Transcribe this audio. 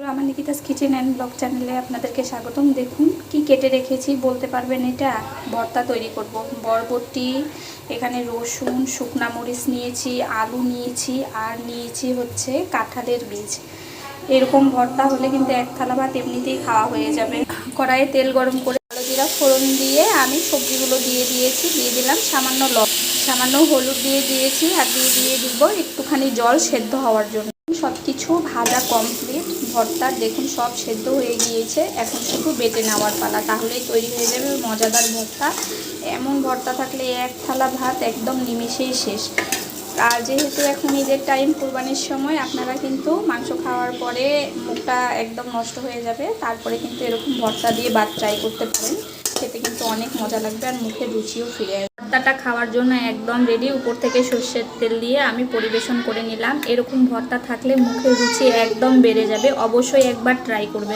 আমার নিকিতাস kitchen and blog চ্যানেলে আপনাদেরকে স্বাগতম। দেখুন কি কেটে রেখেছি, বলতে পারবেন এটা ভর্তা তৈরি করব। বরবটি, এখানে রসুন, শুকনা মরিচ নিয়েছি, আলু নিয়েছি, আর নিয়েছি হচ্ছে কাঁঠালের বীজ। এরকম ভর্তা হলে কিন্তু এক থালা ভাত এমনিতেই খাওয়া হয়ে যাবে। কড়াইয়ে তেল গরম করে কালো জিরা ফোড়ন দিয়ে আমি সবজিগুলো দিয়ে দিলাম সামান্য সামান্য হলুদ দিয়ে দিয়েছি, আর দিয়ে দিব একটুখানি জল সেদ্ধ হওয়ার জন্য। সব কিছু ভাজা কমপ্লিট, ভর্তা দেখুন সব সেদ্ধ হয়ে গিয়েছে। এখন শুধু বেটে নেওয়ার পালা, তাহলেই তৈরি হয়ে যাবে মজাদার ভর্তা। এমন ভর্তা থাকলে এক থালা ভাত একদম নিমেষেই শেষ। আর যেহেতু এখন ঈদের টাইম, কুরবানির সময়, আপনারা কিন্তু মাংস খাওয়ার পরে মুখটা একদম নষ্ট হয়ে যাবে, তারপরে কিন্তু এরকম ভর্তা দিয়ে ভাত ট্রাই করতে পারেন। খেতে কিন্তু অনেক মজা লাগবে আর মুখের রুচিও ফিরে আসবে। ভর্তাটা খাওয়ার জন্য একদম রেডি। উপর থেকে সর্ষের তেল দিয়ে আমি পরিবেশন করে নিলাম। এরকম ভর্তা থাকলে মুখের রুচি একদম বেড়ে যাবে, অবশ্যই একবার ট্রাই করবেন।